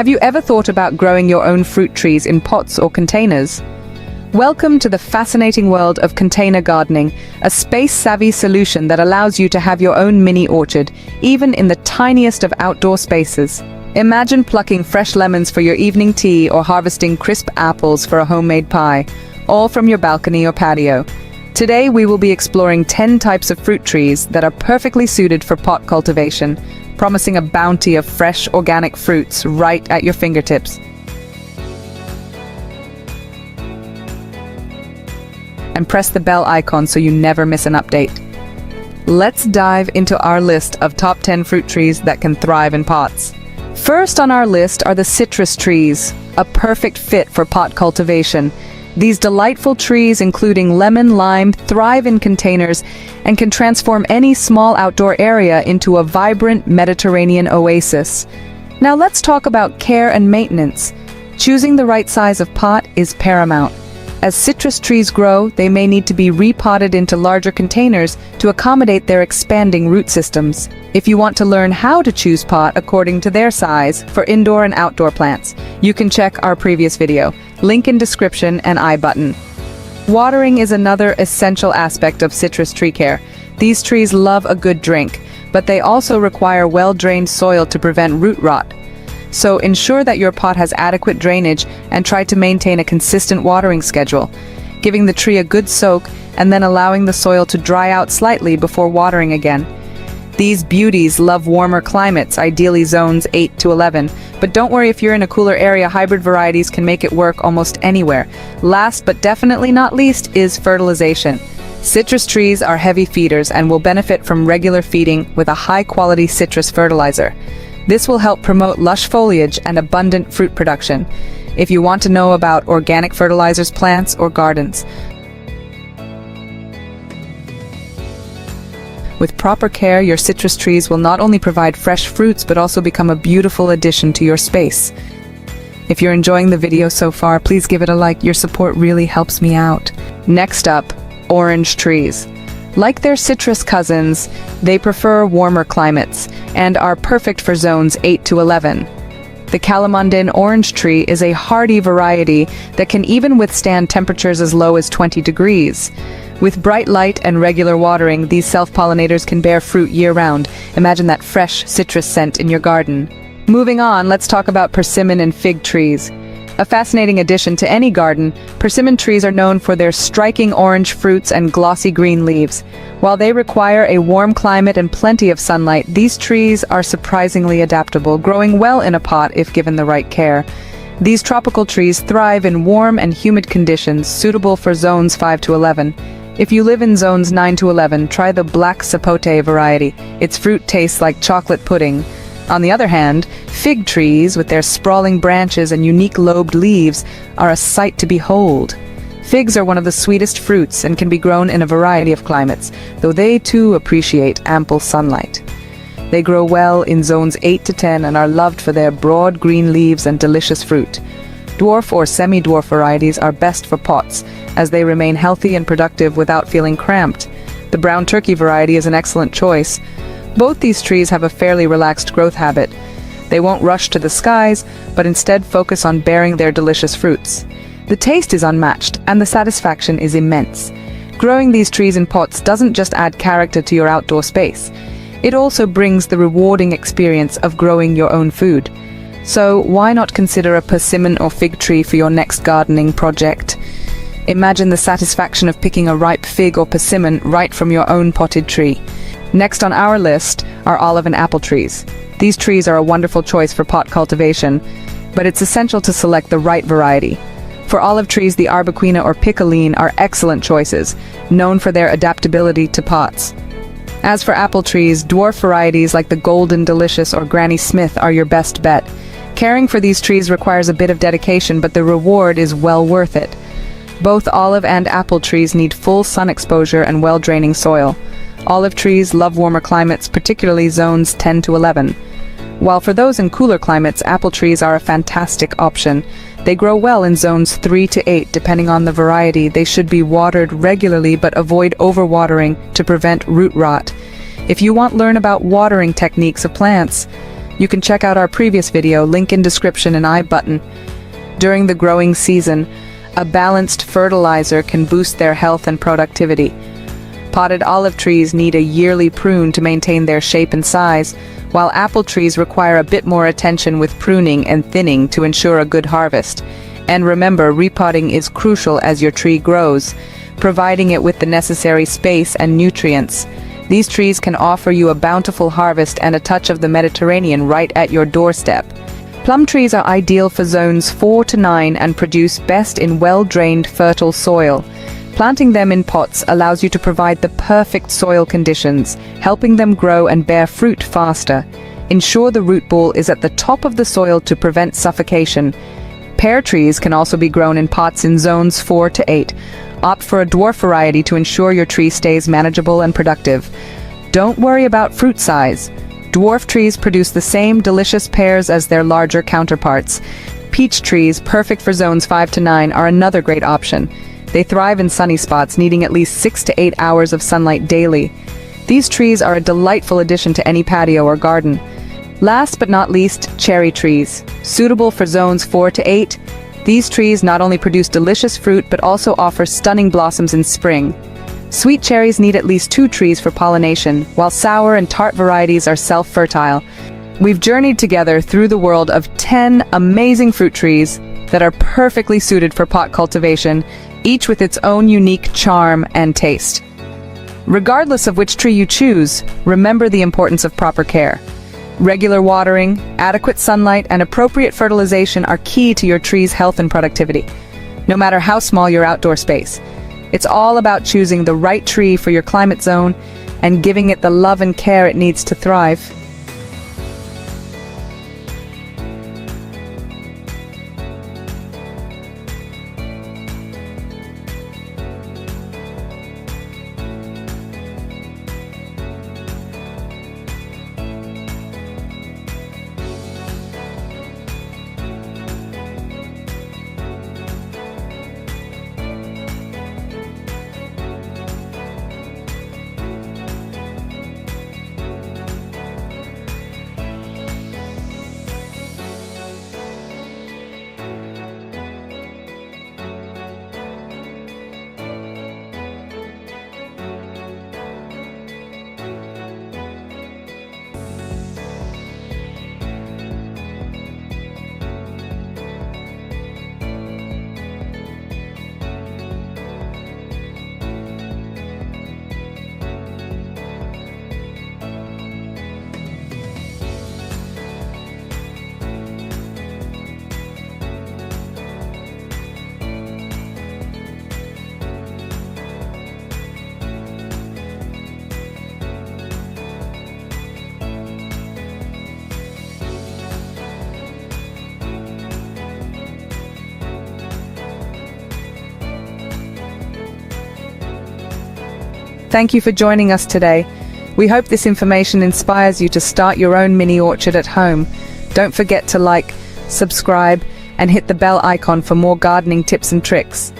Have you ever thought about growing your own fruit trees in pots or containers? Welcome to the fascinating world of container gardening, a space-savvy solution that allows you to have your own mini orchard, even in the tiniest of outdoor spaces. Imagine plucking fresh lemons for your evening tea or harvesting crisp apples for a homemade pie, all from your balcony or patio. Today we will be exploring 10 types of fruit trees that are perfectly suited for pot cultivation, promising a bounty of fresh organic fruits right at your fingertips. And press the bell icon so you never miss an update. Let's dive into our list of top 10 fruit trees that can thrive in pots. First on our list are the citrus trees, a perfect fit for pot cultivation. These delightful trees, including lemon, lime, thrive in containers and can transform any small outdoor area into a vibrant Mediterranean oasis. Now let's talk about care and maintenance. Choosing the right size of pot is paramount. As citrus trees grow, they may need to be repotted into larger containers to accommodate their expanding root systems. If you want to learn how to choose pot according to their size for indoor and outdoor plants, you can check our previous video, link in description and I button. Watering is another essential aspect of citrus tree care. These trees love a good drink, but they also require well-drained soil to prevent root rot. So ensure that your pot has adequate drainage and try to maintain a consistent watering schedule, giving the tree a good soak and then allowing the soil to dry out slightly before watering again. These beauties love warmer climates, ideally zones 8 to 11, but don't worry if you're in a cooler area, hybrid varieties can make it work almost anywhere. Last but definitely not least is fertilization. Citrus trees are heavy feeders and will benefit from regular feeding with a high-quality citrus fertilizer. This will help promote lush foliage and abundant fruit production. If you want to know about organic fertilizers, plants, or gardens, with proper care, your citrus trees will not only provide fresh fruits but also become a beautiful addition to your space. If you're enjoying the video so far, please give it a like. Your support really helps me out. Next up, orange trees. Like their citrus cousins, they prefer warmer climates and are perfect for zones 8 to 11. The Calamandan orange tree is a hardy variety that can even withstand temperatures as low as 20 degrees. With bright light and regular watering, these self-pollinators can bear fruit year-round. Imagine that fresh citrus scent in your garden. Moving on, let's talk about persimmon and fig trees. A fascinating addition to any garden, persimmon trees are known for their striking orange fruits and glossy green leaves. While they require a warm climate and plenty of sunlight, these trees are surprisingly adaptable, growing well in a pot if given the right care. These tropical trees thrive in warm and humid conditions, suitable for zones 5 to 11. If you live in zones 9 to 11, try the black sapote variety. Its fruit tastes like chocolate pudding. On the other hand, fig trees, with their sprawling branches and unique lobed leaves, are a sight to behold. Figs are one of the sweetest fruits and can be grown in a variety of climates, though they too appreciate ample sunlight. They grow well in zones 8 to 10 and are loved for their broad green leaves and delicious fruit. Dwarf or semi-dwarf varieties are best for pots, as they remain healthy and productive without feeling cramped. The brown turkey variety is an excellent choice. Both these trees have a fairly relaxed growth habit. They won't rush to the skies, but instead focus on bearing their delicious fruits. The taste is unmatched, and the satisfaction is immense. Growing these trees in pots doesn't just add character to your outdoor space. It also brings the rewarding experience of growing your own food. So why not consider a persimmon or fig tree for your next gardening project? Imagine the satisfaction of picking a ripe fig or persimmon right from your own potted tree. Next on our list are olive and apple trees. These trees are a wonderful choice for pot cultivation, but it's essential to select the right variety. For olive trees, the arbequina or picoline are excellent choices, known for their adaptability to pots. As for apple trees, dwarf varieties like the Golden Delicious or Granny Smith are your best bet. Caring for these trees requires a bit of dedication, but the reward is well worth it. Both olive and apple trees need full sun exposure and well-draining soil. Olive trees love warmer climates, particularly zones 10 to 11. While for those in cooler climates, apple trees are a fantastic option. They grow well in zones 3 to 8, depending on the variety. They should be watered regularly but avoid overwatering to prevent root rot. If you want to learn about watering techniques of plants, You can check out our previous video, link in description and I button. During the growing season, a balanced fertilizer can boost their health and productivity. Potted olive trees need a yearly prune to maintain their shape and size, while apple trees require a bit more attention with pruning and thinning to ensure a good harvest. And remember, repotting is crucial as your tree grows, providing it with the necessary space and nutrients. These trees can offer you a bountiful harvest and a touch of the Mediterranean right at your doorstep. Plum trees are ideal for zones 4 to 9 and produce best in well-drained, fertile soil. Planting them in pots allows you to provide the perfect soil conditions, helping them grow and bear fruit faster. Ensure the root ball is at the top of the soil to prevent suffocation. Pear trees can also be grown in pots in zones 4 to 8. Opt for a dwarf variety to ensure your tree stays manageable and productive. Don't worry about fruit size. Dwarf trees produce the same delicious pears as their larger counterparts. Peach trees, perfect for zones 5 to 9, are another great option. They thrive in sunny spots, needing at least 6 to 8 hours of sunlight daily. These trees are a delightful addition to any patio or garden. Last but not least, cherry trees. Suitable for zones 4 to 8, these trees not only produce delicious fruit but also offer stunning blossoms in spring. Sweet cherries need at least 2 trees for pollination, while sour and tart varieties are self-fertile. We've journeyed together through the world of 10 amazing fruit trees that are perfectly suited for pot cultivation, each with its own unique charm and taste. Regardless of which tree you choose, remember the importance of proper care. Regular watering, adequate sunlight, and appropriate fertilization are key to your tree's health and productivity, no matter how small your outdoor space. It's all about choosing the right tree for your climate zone and giving it the love and care it needs to thrive. Thank you for joining us today. We hope this information inspires you to start your own mini orchard at home. Don't forget to like, subscribe, and hit the bell icon for more gardening tips and tricks.